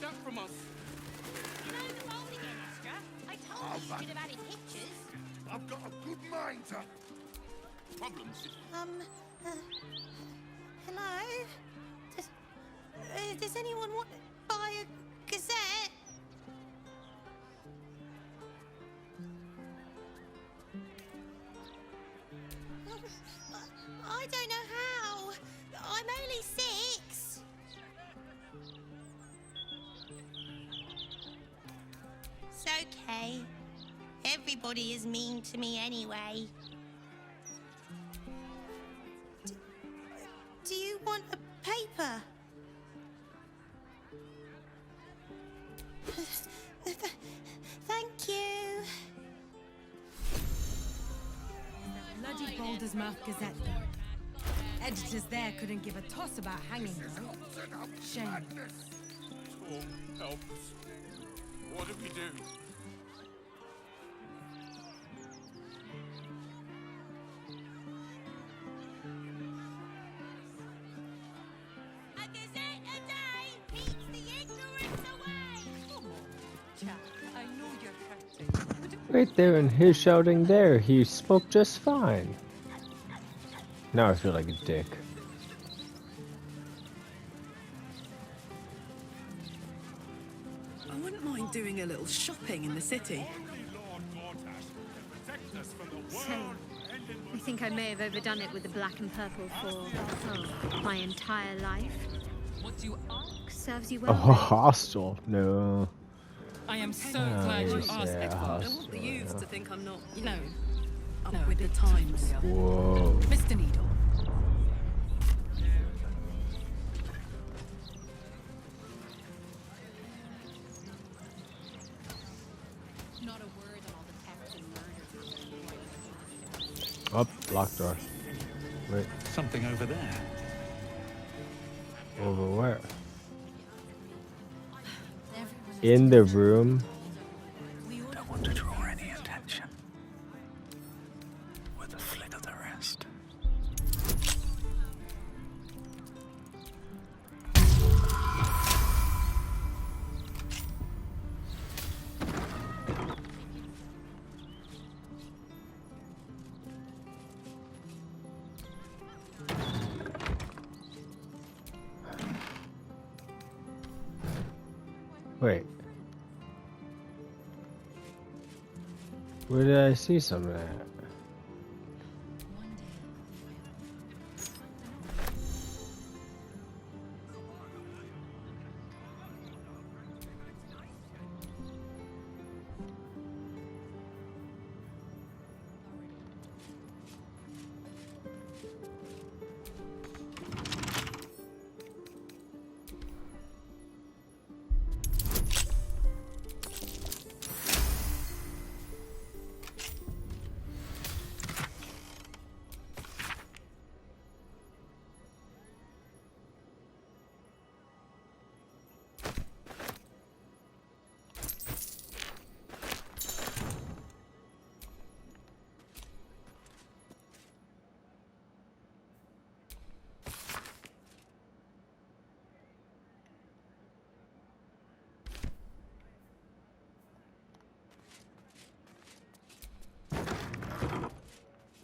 junk from us. You know the phone again, Astra? I told you you should have added pictures. I've got a good mind to... Problems? Hello? Does anyone want to buy a Gazette? I don't know how. I'm only 6. It's okay. Everybody is mean to me anyway. Do you want a paper? Thank you. Bloody Baldur's Mouth Gazette, though. Editors there couldn't give a toss about hanging her. Shame. Tom, help us. What do we do? A Gazette a day keeps the ignorance away. Come on, chap. I know you're hurting. Right there and his shouting there, he spoke just fine. Now I feel like a dick. I wouldn't mind doing a little shopping in the city. I think I may have overdone it with the black and purple for my entire life. What do you ask? Serves you Oh, well. hostile. No. I am so glad you yes, asked, yeah, I Edvard. don't hostile. want the youths to think I'm not, No, up no, with the times. Whoa. Mr. Needle. Not a word on all the thefts and murders. Up, locked door. Wait, Something over there. over where? In the room. Don't want to draw any attention. With a flick of the wrist. Wait. Where did I see some of that?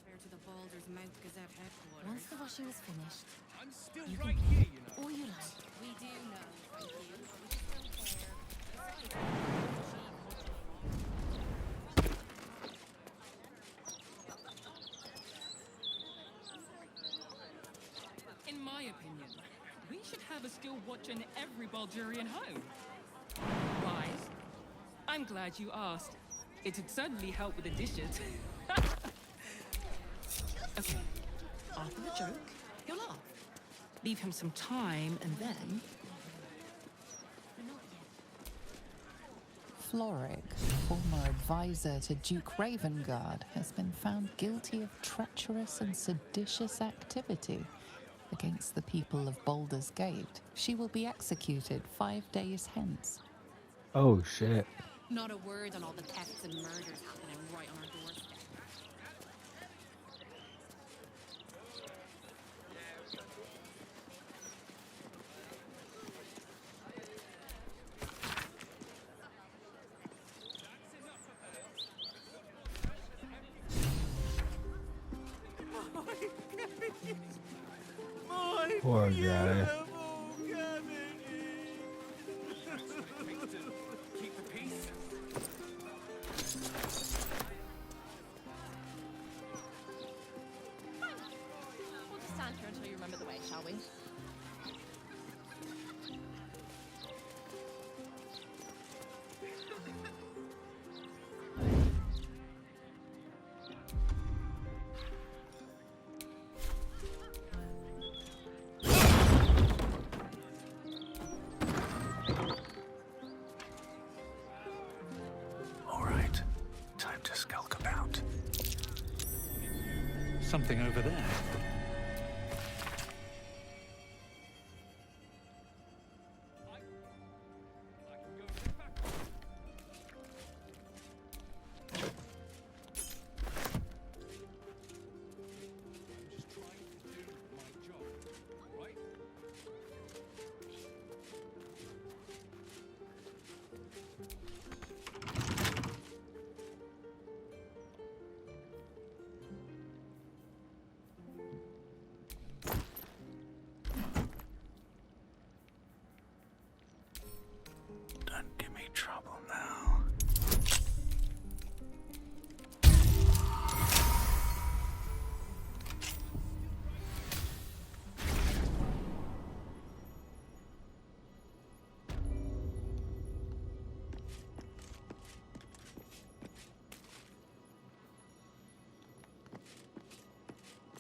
To the Balder's Mouth Gazette headquarters. Once the washing is finished, I'm still right here, you know. all you like. We do know, thank you. We just don't care. In my opinion, we should have a skill watcher in every Baldurian home. Why? I'm glad you asked. It'd certainly help with the dishes. Okay, after the joke, he'll laugh. Leave him some time, and then... Floric, former advisor to Duke Ravengard, has been found guilty of treacherous and seditious activity against the people of Baldur's Gate. She will be executed 5 days hence. Oh shit. Not a word on all the thefts and murders happening right on our doorstep. Poor guy. Keep the peace. We'll just stand here until you remember the way, shall we? All right, time to skulk about. Something over there. Don't give me trouble now.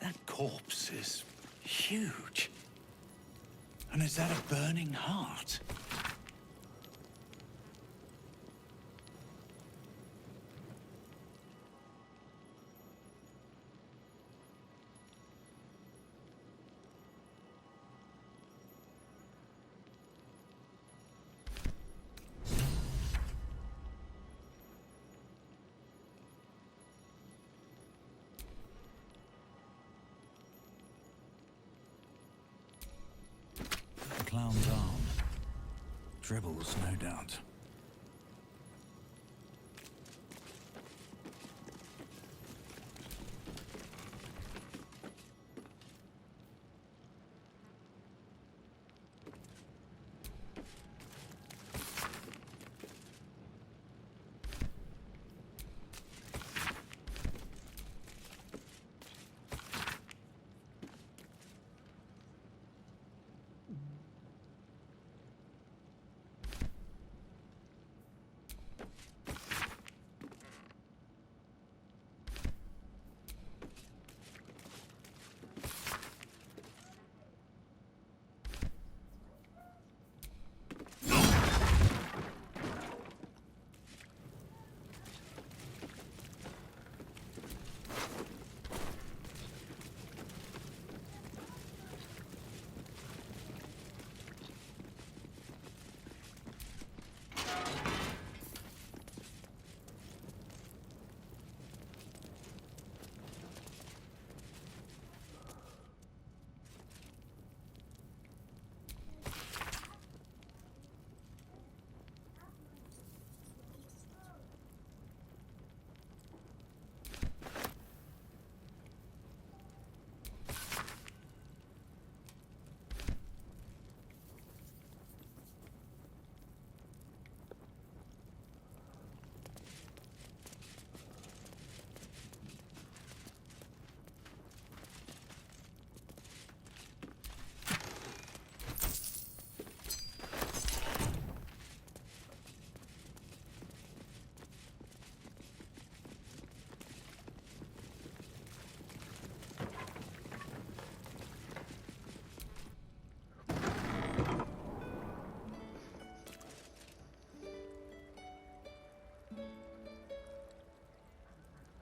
That corpse is huge. And is that a burning heart? The clown's arm. Dribbles, no doubt.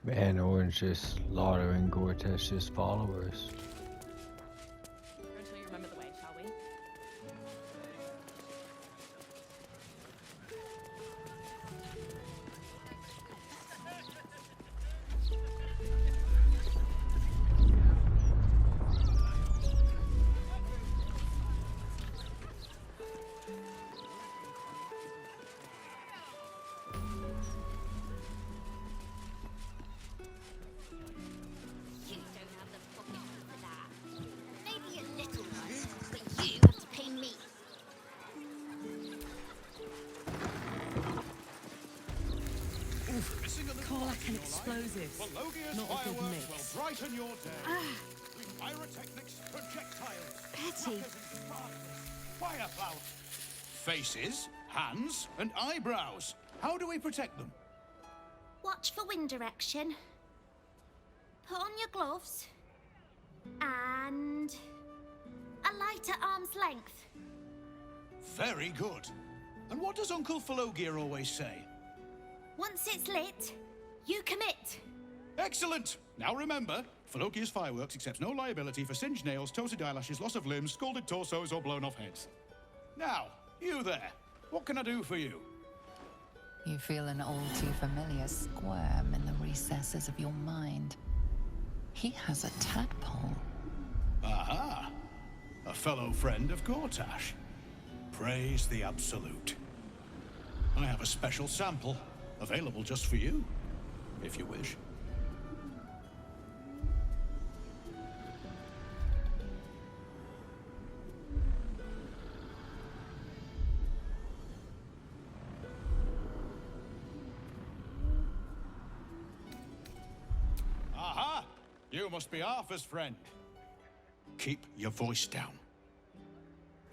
Man, Owen's just slaughtering Gortash's followers. Until you remember the way, shall we? You don't have the pocket for that. more like an explosive, Baloghia's not a good fireworks mix. will brighten your day. With pyrotechnics, projectiles, Betty. rockets and sparklers, fire flowers. Faces, hands, and eyebrows. How do we protect them? Watch for wind direction. Put on your gloves. And a light at arm's length. Very good. And what does Uncle Philogia always say? Once it's lit, you commit. Excellent! Now remember, Philogia's Fireworks accepts no liability for singed nails, toasted eyelashes, loss of limbs, scalded torsos, or blown off heads. Now, you there. What can I do for you? You feel an all too familiar squirm in the recesses of your mind. He has a tadpole. Aha! A fellow friend of Gortash. Praise the Absolute. I have a special sample, available just for you, if you wish. Aha! You must be Arthur's friend. Keep your voice down.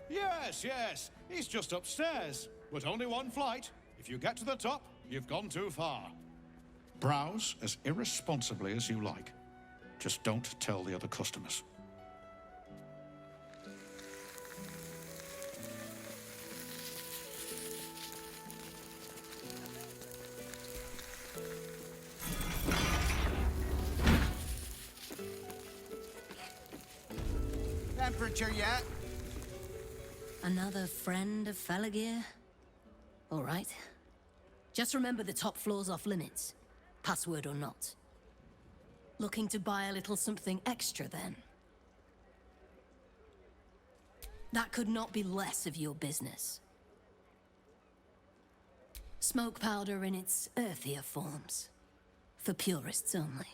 Yes, yes, he's just upstairs, but only one flight. If you get to the top, you've gone too far. Browse as irresponsibly as you like. Just don't tell the other customers. Temperature yet? Another friend of Felagir? All right. Just remember the top floor's off limits, password or not. Looking to buy a little something extra, then? That could not be less of your business. Smoke powder in its earthier forms. For purists only.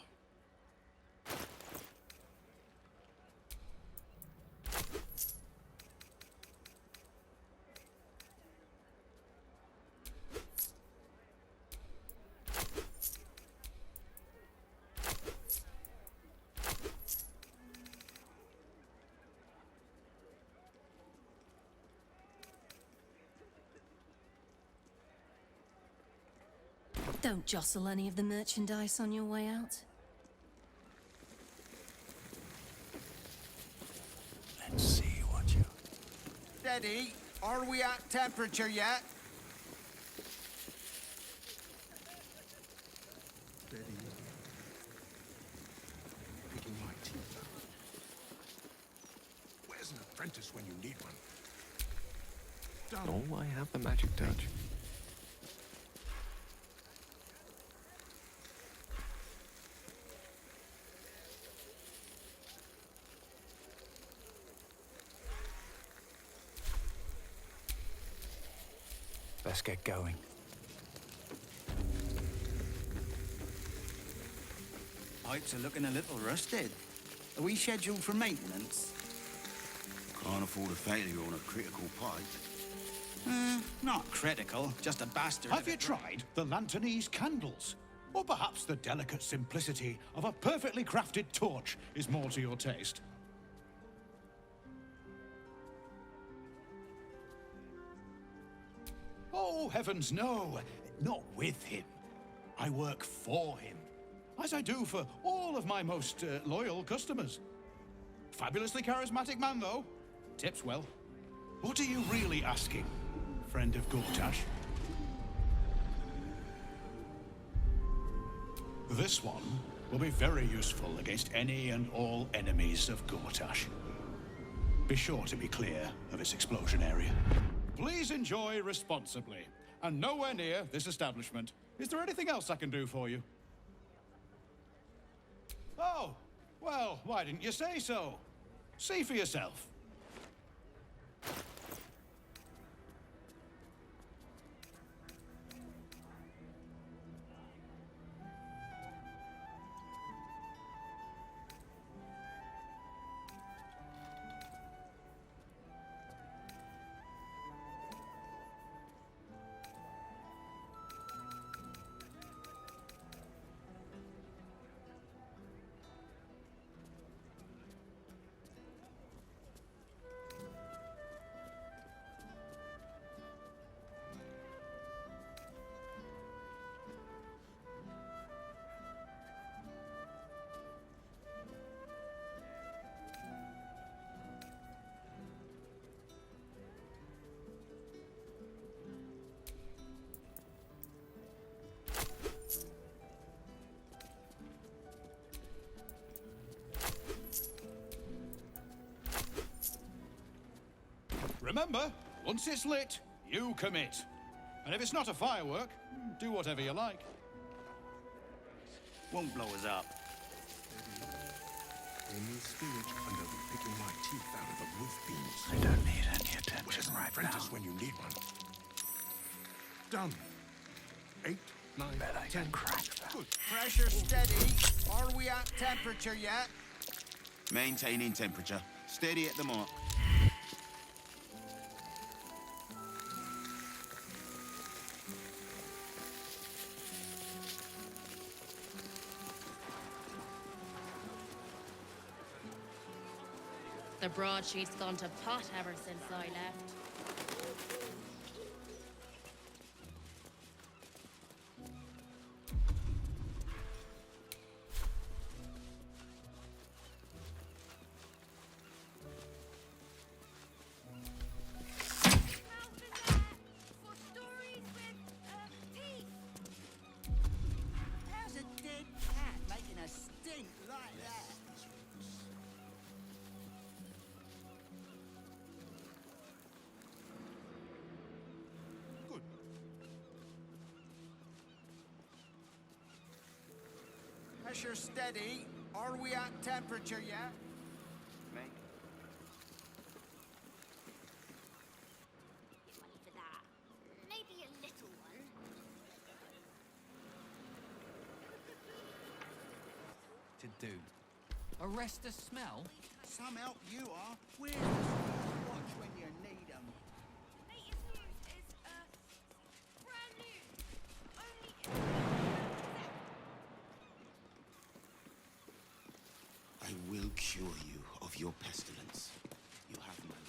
Don't jostle any of the merchandise on your way out. Let's see what you... Steady. Are we at temperature yet? Steady. Picking my teeth out. Where's an apprentice when you need one? Done. Oh, I have the magic touch. Let's get going. Pipes are looking a little rusted. Are we scheduled for maintenance? Can't afford a failure on a critical pipe. Not critical, just a bastard. Have you tried the Lanternese candles? Or perhaps the delicate simplicity of a perfectly crafted torch is more to your taste? Oh, heavens, no. Not with him. I work for him. As I do for all of my most loyal customers. Fabulously charismatic man, though. Tips well. What are you really asking, friend of Gortash? This one will be very useful against any and all enemies of Gortash. Be sure to be clear of its explosion area. Please enjoy responsibly, and nowhere near this establishment. Is there anything else I can do for you? Oh, well, why didn't you say so? See for yourself. Remember, once it's lit, you commit. And if it's not a firework, do whatever you like. Won't blow us up. Any spirits under the picking my teeth out of the roof beams. I don't need any attention right now. Apprentice when you need one. Done. 8, 9, Bet I 10. can crack that. Good. Pressure steady. Are we at temperature yet? Maintaining temperature. Steady at the mark. The broadsheet's gone to pot ever since I left. For stories with teeth. How's a dead cat making a stink like that? Good. Pressure steady. Are we at temperature yet? Mate. Get money for that. Maybe a little one. To do. Arrest the smell? Some help you are. Where's the watch when you need 'em? Latest news is brand new. Only I will cure you of your pestilence. You have my word.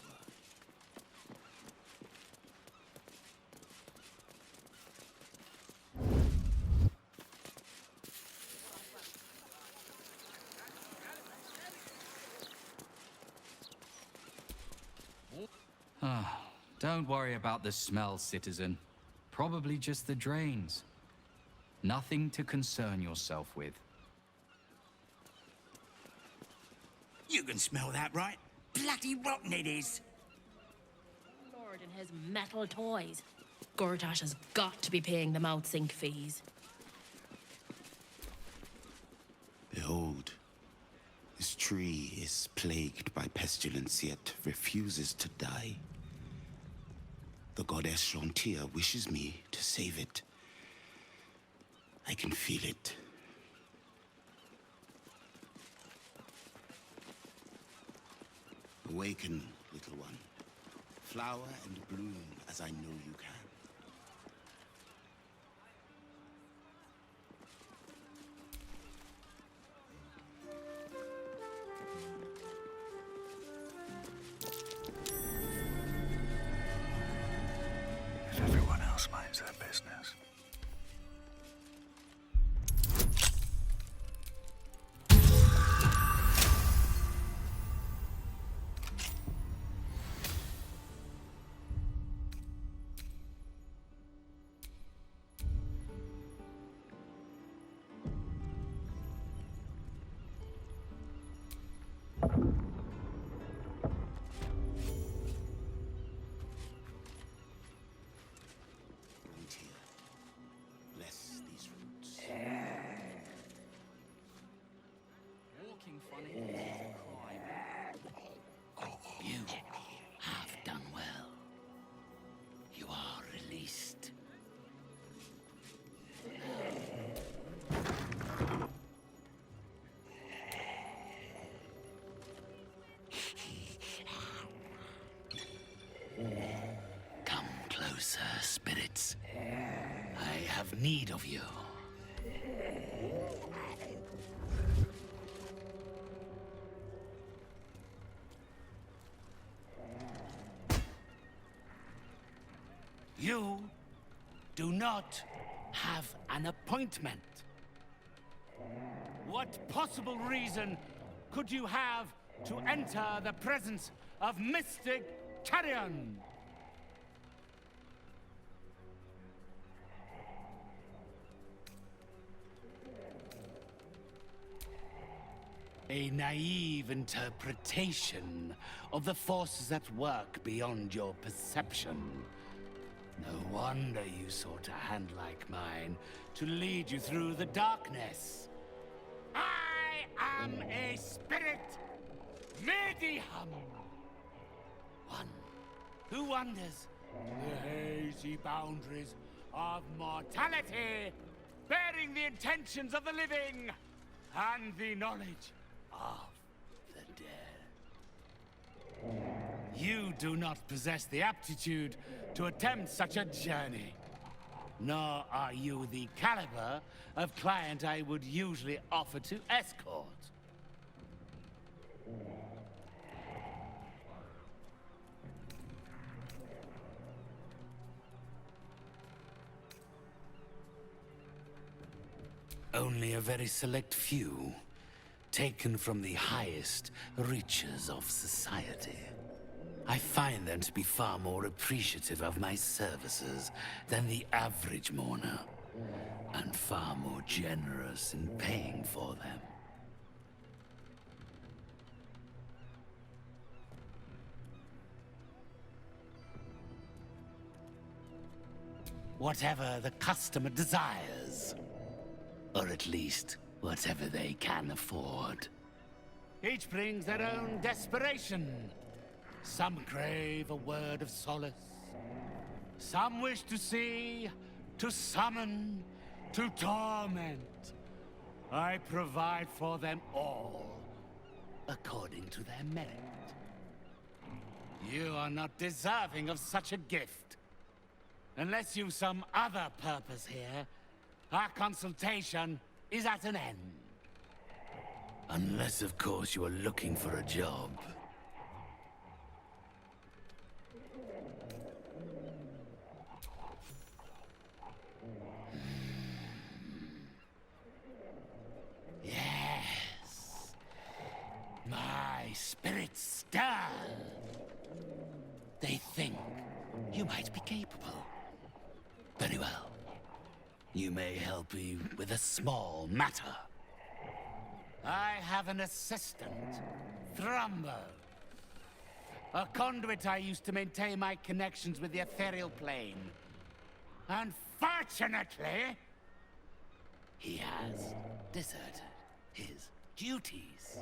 Don't worry about the smell, citizen. Probably just the drains. Nothing to concern yourself with. You can smell that, right? Bloody rotten it is. Lord and his metal toys. Gortash has got to be paying them out sink fees. Behold, this tree is plagued by pestilence, yet refuses to die. The goddess Shontia wishes me to save it. I can feel it. Awaken, little one. Flower and bloom as I know you can. If everyone else minds their business. Bless these roots. Walking funny is a crime. You have done well. You are released. Come closer, spirits. I have need of you. You do not have an appointment. What possible reason could you have to enter the presence of Mystic Carrion? A naive interpretation of the forces at work beyond your perception. No wonder you sought a hand like mine to lead you through the darkness. I am a spirit, medium. One who wanders the hazy boundaries of mortality, bearing the intentions of the living and the knowledge of the dead. You do not possess the aptitude to attempt such a journey. Nor are you the caliber of client I would usually offer to escort. Only a very select few, taken from the highest reaches of society. I find them to be far more appreciative of my services than the average mourner, and far more generous in paying for them. Whatever the customer desires. Or at least, whatever they can afford. Each brings their own desperation. Some crave a word of solace. Some wish to see, to summon, to torment. I provide for them all, according to their merit. You are not deserving of such a gift. Unless you've some other purpose here, our consultation is at an end. Unless, of course, you are looking for a job. Yes. My spirits stir. They think you might be capable. Very well. You may help me with a small matter. I have an assistant, Thrumbo. A conduit I used to maintain my connections with the ethereal plane. Unfortunately, he has deserted his duties.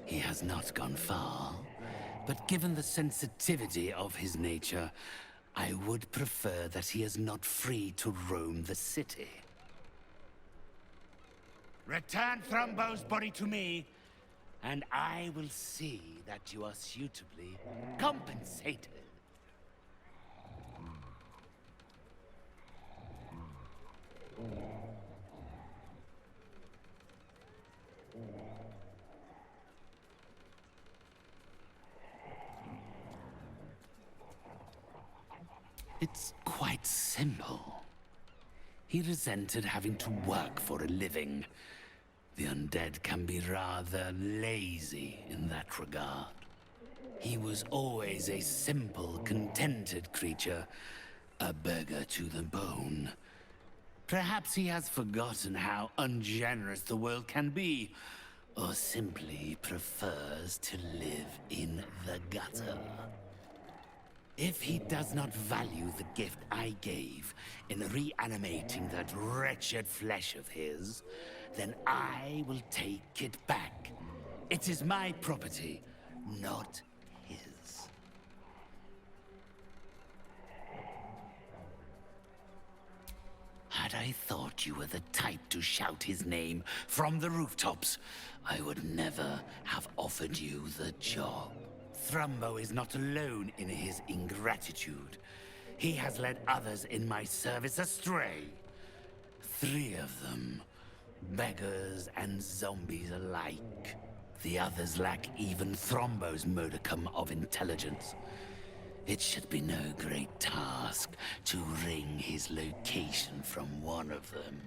He has not gone far, but given the sensitivity of his nature, I would prefer that he is not free to roam the city. Return Thrumbo's body to me, and I will see that you are suitably compensated. It's quite simple. He resented having to work for a living. The undead can be rather lazy in that regard. He was always a simple, contented creature, a beggar to the bone. Perhaps he has forgotten how ungenerous the world can be, or simply prefers to live in the gutter. If he does not value the gift I gave in reanimating that wretched flesh of his, then I will take it back. It is my property, not his. Had I thought you were the type to shout his name from the rooftops, I would never have offered you the job. Thrumbo is not alone in his ingratitude. He has led others in my service astray. 3 of them, beggars and zombies alike. The others lack even Thrumbo's modicum of intelligence. It should be no great task to wring his location from one of them.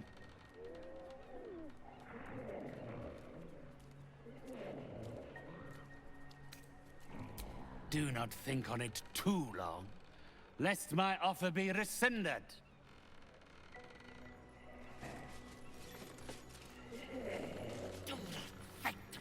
Do not think on it too long, lest my offer be rescinded. Do not think to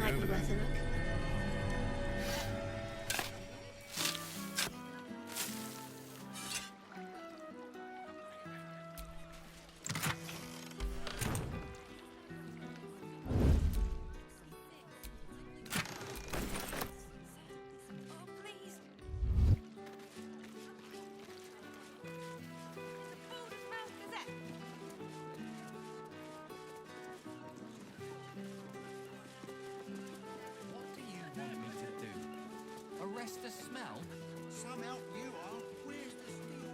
Might be worth a look. What do you want me to do? Arrest the smell? Some help you are. Where's the steel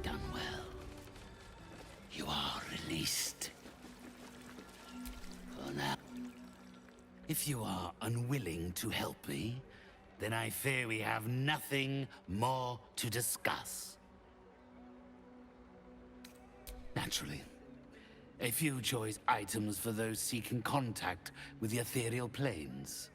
Done well. You are released. For now. If you are unwilling to help me, then I fear we have nothing more to discuss. Naturally, a few choice items for those seeking contact with the ethereal planes.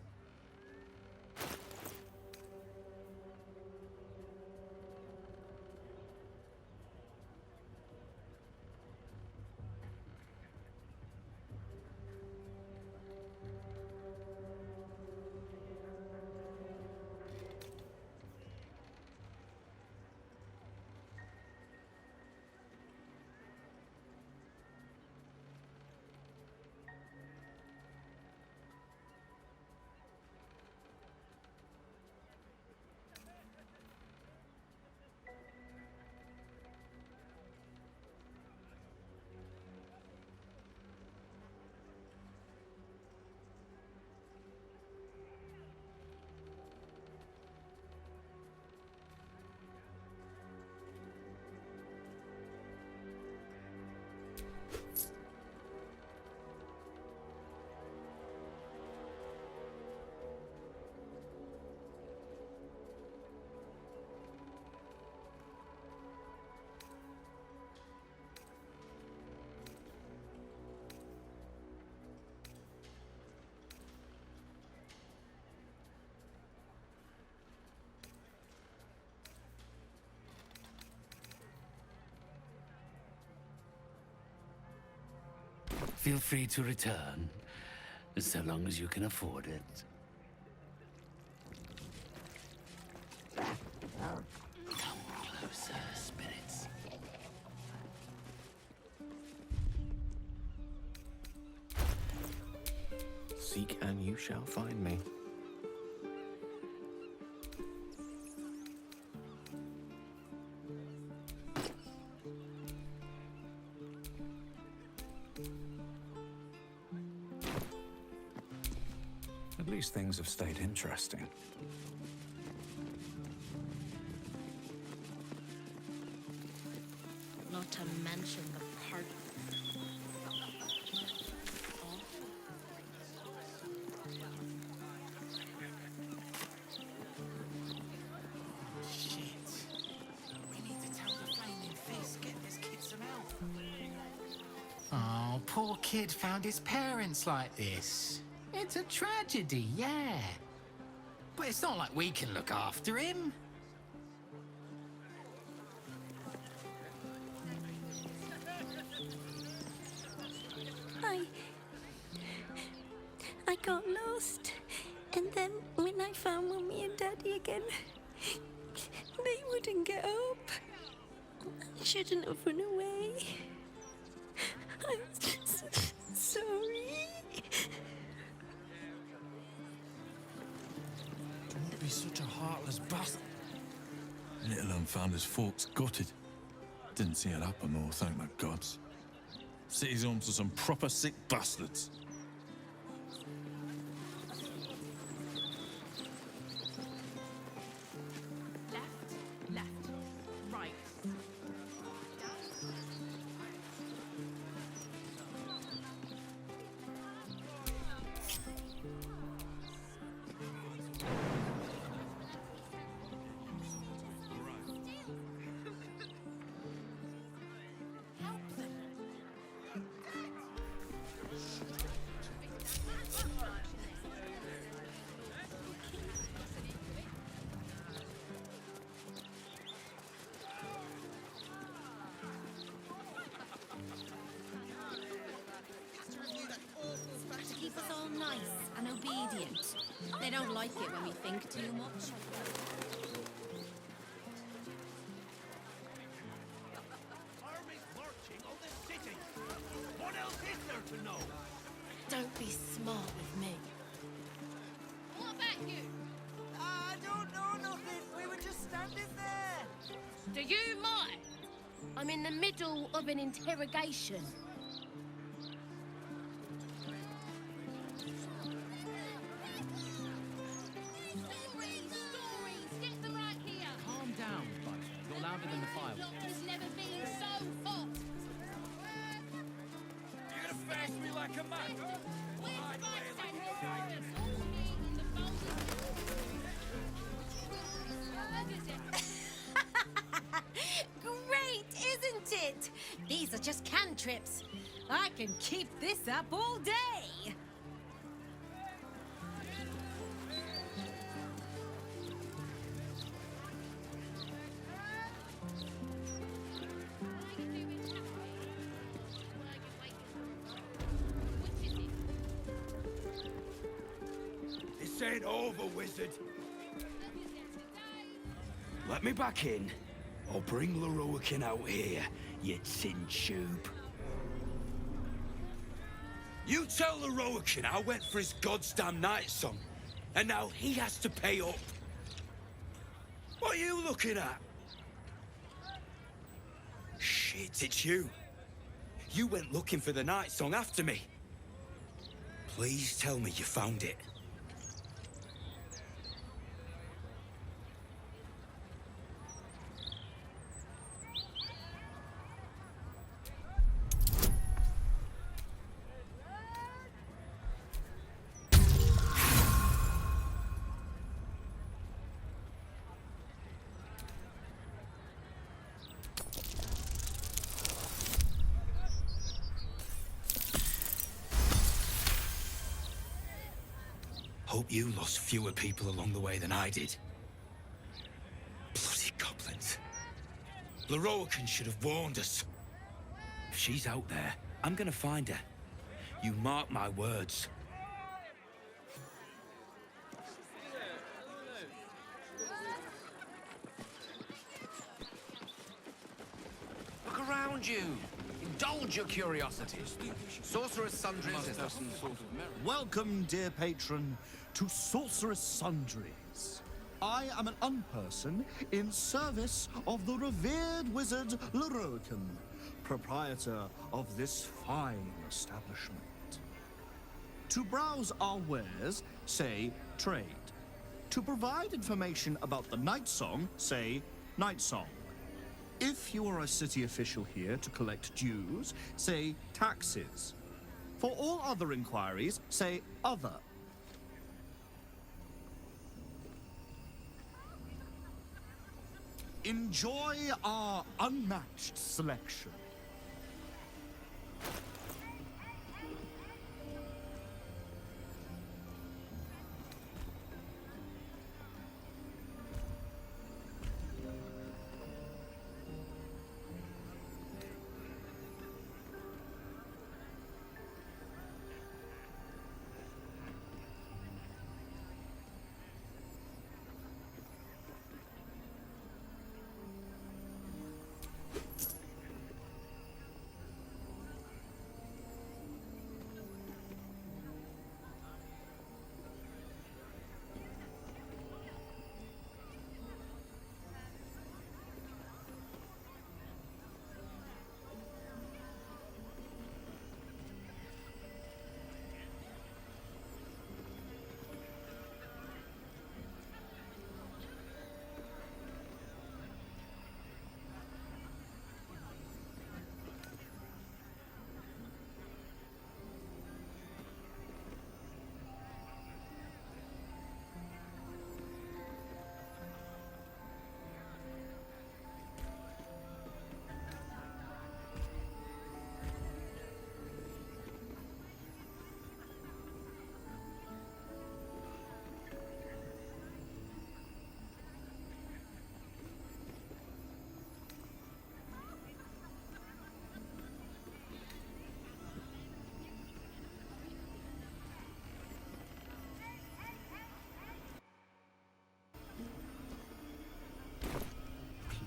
Feel free to return, so long as you can afford it. Come closer, spirits. Seek and you shall find me. At least things have stayed interesting. Not to mention the party. Shit. We need to tell the Flaming Fist, get this kid some help. Oh, poor kid found his parents like this. It's a tragedy, yeah. But it's not like we can look after him. I got lost. And then when I found Mummy and Daddy again, they wouldn't get up. I shouldn't have run away. I'm sorry. Don't be such a heartless bastard. Little un found his folks gutted. Didn't see it happen though, thank the gods. City's home to some proper sick bastards. Left, right. nice and obedient. They don't like it when we think too much. Armies marching on the city. What else is there to know? Don't be smart with me. What about you? I don't know nothing. We were just standing there. Do you mind? I'm in the middle of an interrogation. Stories, get them right here. Calm down, Baldur. You're louder than the fireworks. Block has never been so hot. You're gonna face me like a man. Great, isn't it? These are just cantrips. I can keep this up all day. This ain't over, wizard. Let me back in, or bring Leroican out here, you tin tube. You tell Leroican I went for his goddamn night song, and now he has to pay up. What are you looking at? Shit, it's you. You went looking for the night song after me. Please tell me you found it. Hope you lost fewer people along the way than I did. Bloody goblins. Leroican should have warned us. If she's out there, I'm gonna find her. You mark my words. Look around you. Indulge your curiosity. Sorcerer's Sundries is the... Welcome, dear patron, to Sorceress Sundries. I am an unperson in service of the revered wizard Leroican, proprietor of this fine establishment. To browse our wares, say trade. To provide information about the night song, say night song. If you are a city official here to collect dues, say taxes. For all other inquiries, say other. Enjoy our unmatched selection.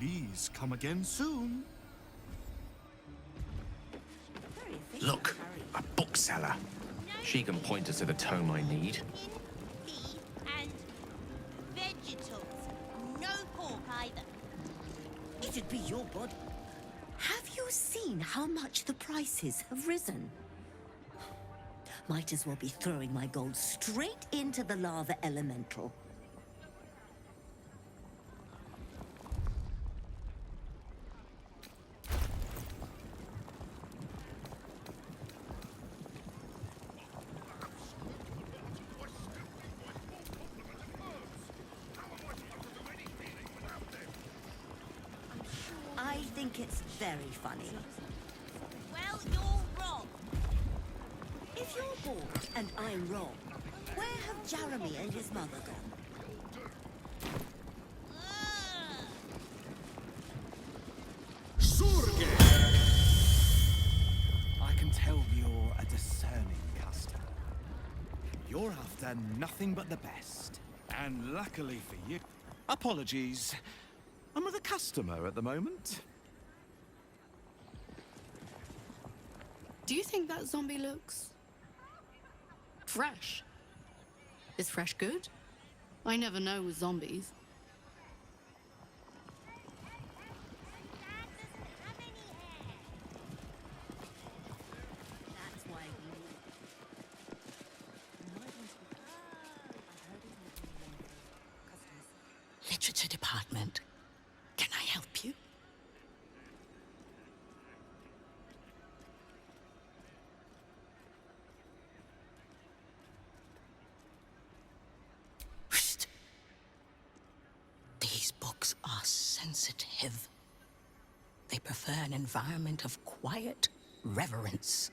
Please come again soon. Look, a bookseller. She can point us to the tome I need. Beef and vegetables. No pork either. It'd be your body. Have you seen how much the prices have risen? Might as well be throwing my gold straight into the lava elemental. I think it's very funny. Well, you're wrong. If you're bored and I'm wrong, where have Jeremy and his mother gone? I can tell you're a discerning customer. You're after nothing but the best. And luckily for you... Apologies. I'm with a customer at the moment. Do you think that zombie looks fresh? Is fresh good? I never know with zombies. Literature department. Can I help you? Psst. These books are sensitive. They prefer an environment of quiet reverence.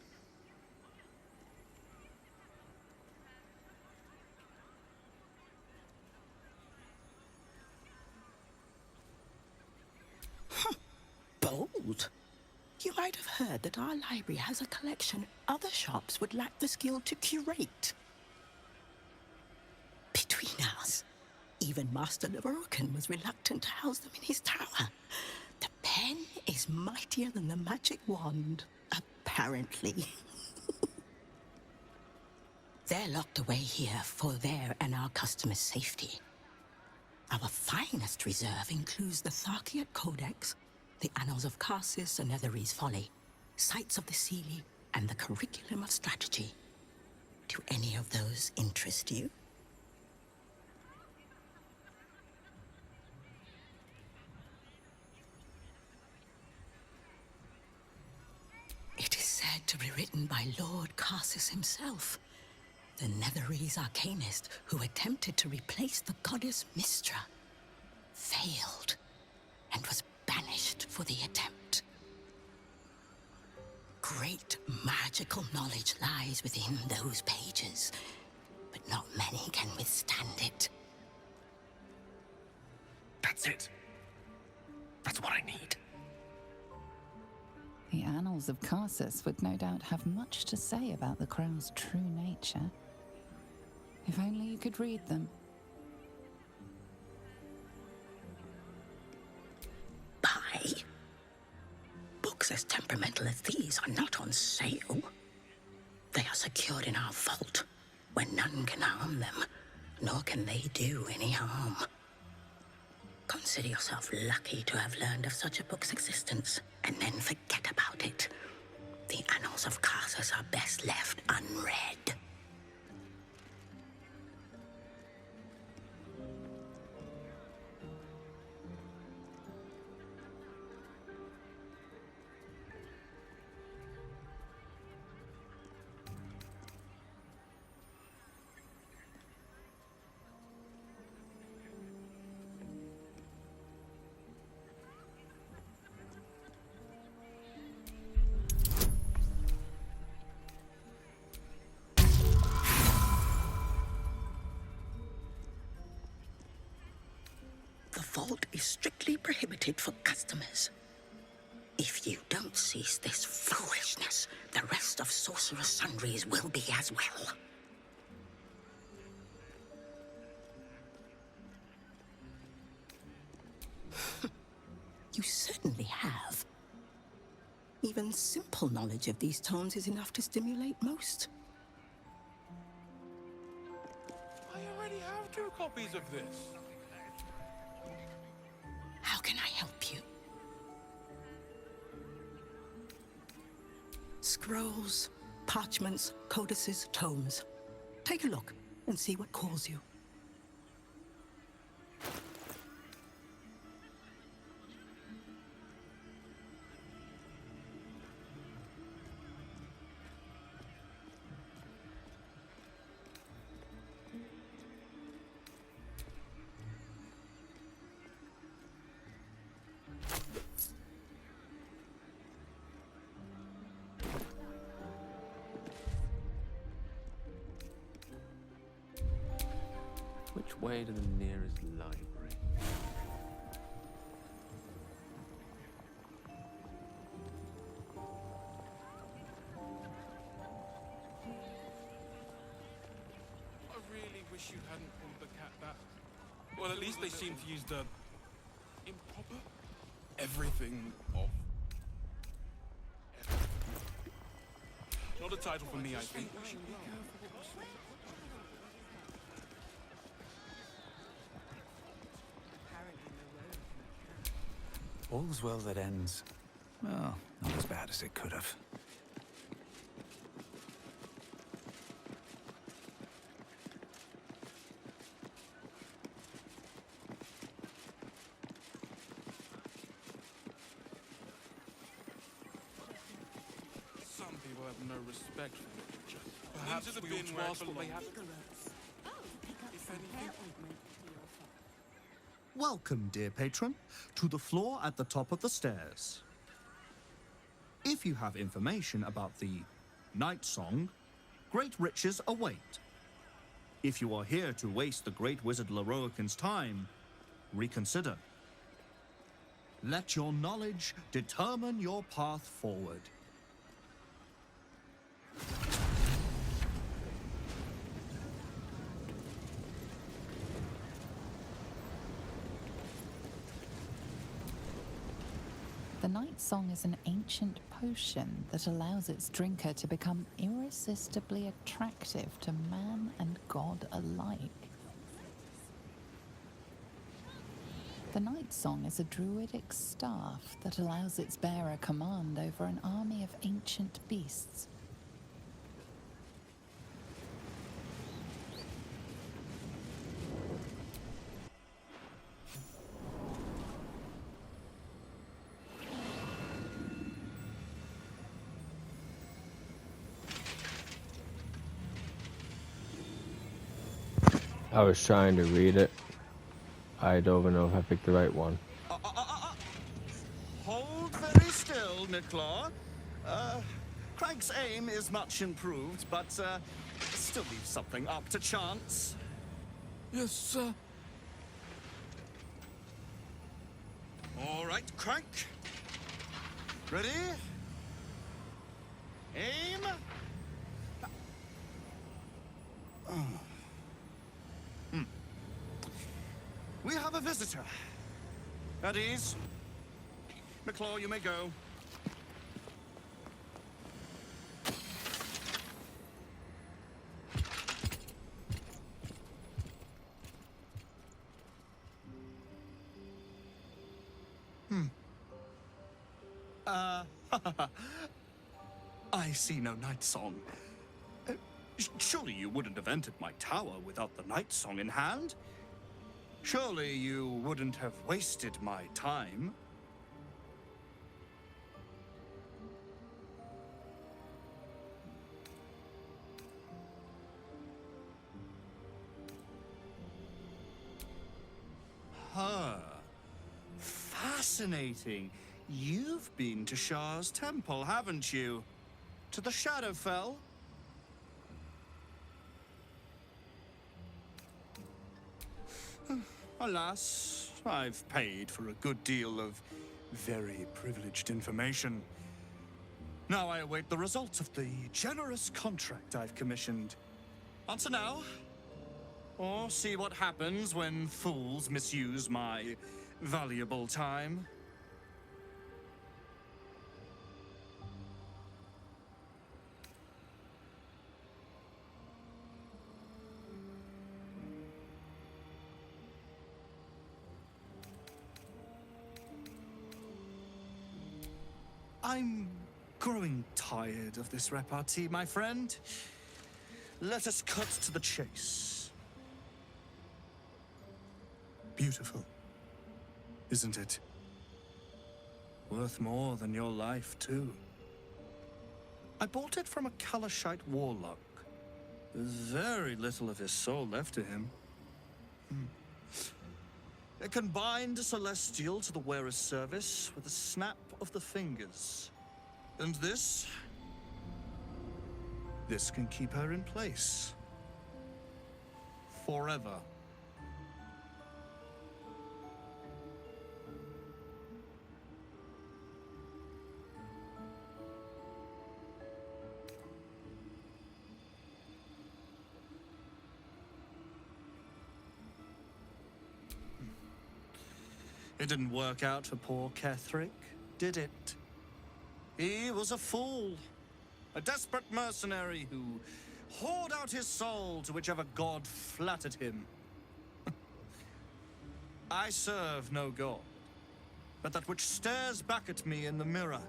Bold. You might have heard that our library has a collection other shops would lack the skill to curate. Between us, even Master Leroken was reluctant to house them in his tower. The pen is mightier than the magic wand, apparently. They're locked away here for their and our customers' safety. Our finest reserve includes the Tharkiot Codex, the Annals of Karsus and Netherese Folly, Sights of the Seelie, and the Curriculum of Strategy. Do any of those interest you? It is said to be written by Lord Karsus himself, the Netherese arcanist who attempted to replace the goddess Mystra, failed, and was banished for the attempt. Great magical knowledge lies within those pages, but not many can withstand it. That's it. That's what I need. The Annals of Karsus would no doubt have much to say about the Crow's true nature. If only you could read them. Buy? Books as temperamental as these are not on sale. They are secured in our vault, where none can harm them, nor can they do any harm. Consider yourself lucky to have learned of such a book's existence, and then forget about it. The Annals of Karsus are best left unread. The vault is strictly prohibited for customers. If you don't cease this foolishness, the rest of Sorcerer's Sundries will be as well. You certainly have. Even simple knowledge of these tones is enough to stimulate most. I already have 2 copies of this. How can I help you? Scrolls, parchments, codices, tomes. Take a look and see what calls you. Which way to the nearest library? I really wish you hadn't called the cat that. Well, at least they seem to use the improper everything of. Not a title for me, I think. We should be careful what we say. All's well that ends. Well, not as bad as it could have. Some people have no respect for literature. Perhaps we ought to ask what they have. If anything. Welcome, dear patron, to the floor at the top of the stairs. If you have information about the Night Song, great riches await. If you are here to waste the great wizard Lorroakan's time, reconsider. Let your knowledge determine your path forward. The Night Song is an ancient potion that allows its drinker to become irresistibly attractive to man and god alike. The Night Song is a druidic staff that allows its bearer command over an army of ancient beasts. I was trying to read it. I don't even know if I picked the right one. Hold very still, Nicklaw. Craig's aim is much improved, but still leaves something up to chance. Yes, sir. All right, Crank. Ready? Aim. We have a visitor. At ease. McClaw, you may go. I see no Night Song. Surely you wouldn't have entered my tower without the Night Song in hand? Surely you wouldn't have wasted my time? Huh. Fascinating. You've been to Shah's temple, haven't you? To the Shadowfell? Alas, I've paid for a good deal of very privileged information. Now I await the results of the generous contract I've commissioned. Answer now, or see what happens when fools misuse my valuable time. I'm growing tired of this repartee, my friend. Let us cut to the chase. Beautiful, isn't it? Worth more than your life, too. I bought it from a Kalashite warlock. There's very little of his soul left to him. It can bind a celestial to the wearer's service with a snap of the fingers. And this can keep her in place. Forever. It didn't work out for poor Ketherick, did it? He was a fool. A desperate mercenary who poured out his soul to whichever god flattered him. I serve no god, but that which stares back at me in the mirror.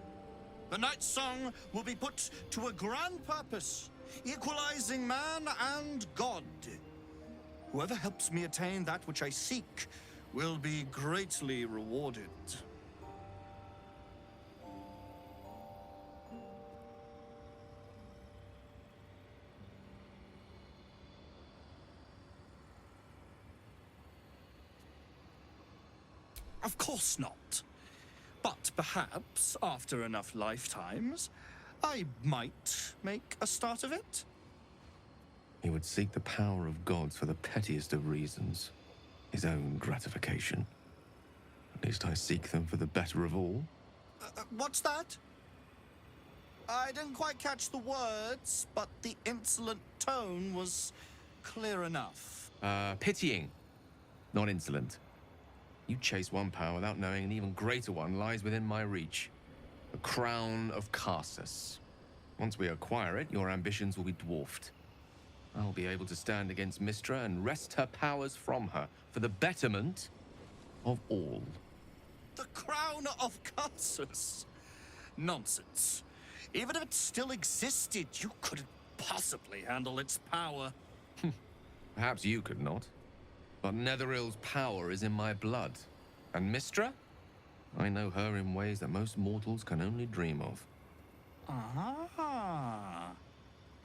The Night Song will be put to a grand purpose, equalizing man and god. Whoever helps me attain that which I seek will be greatly rewarded. Of course not. But perhaps, after enough lifetimes, I might make a start of it. He would seek the power of gods for the pettiest of reasons. His own gratification. At least I seek them for the better of all. What's that? I didn't quite catch the words, but the insolent tone was clear enough. Pitying, not insolent. You chase one power without knowing an even greater one lies within my reach. The crown of Karsus. Once we acquire it, your ambitions will be dwarfed. I'll be able to stand against Mystra and wrest her powers from her for the betterment of all. The crown of Karsus? Nonsense. Even if it still existed, you couldn't possibly handle its power. Perhaps you could not. But Netherill's power is in my blood. And Mystra? I know her in ways that most mortals can only dream of. Ah.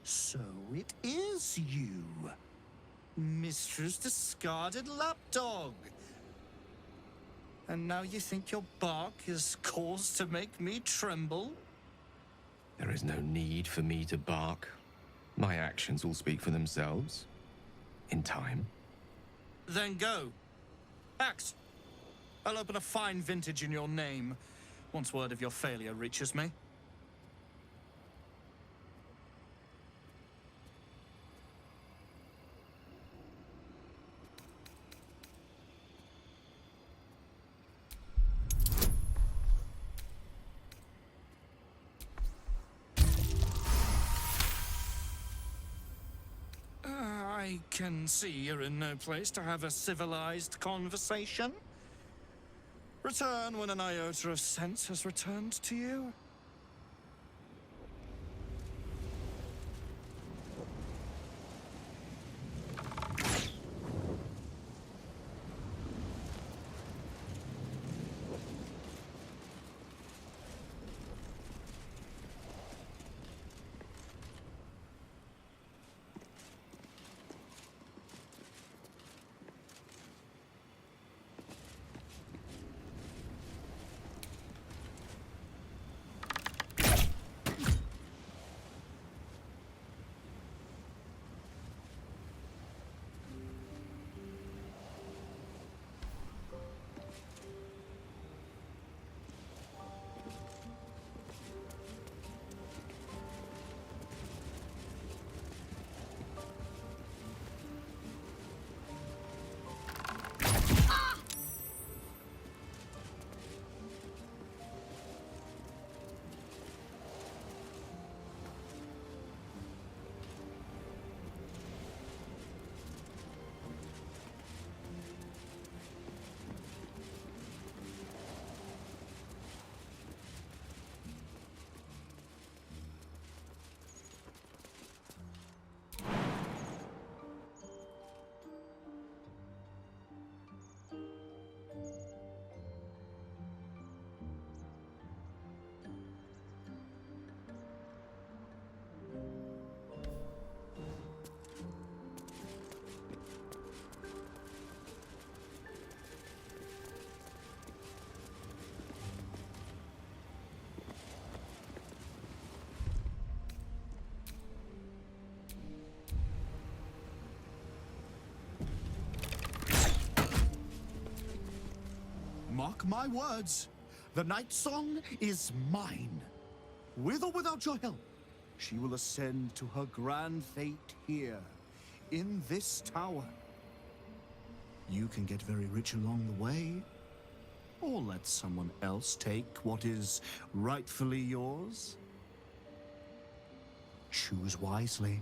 So it is you. Mistra's discarded lapdog. And now you think your bark is cause to make me tremble? There is no need for me to bark. My actions will speak for themselves. In time. Then go. Act. I'll open a fine vintage in your name, once word of your failure reaches me. I can see you're in no place to have a civilized conversation. Return when an iota of sense has returned to you. Mark my words. The Night Song is mine. With or without your help, she will ascend to her grand fate here, in this tower. You can get very rich along the way, or let someone else take what is rightfully yours. Choose wisely.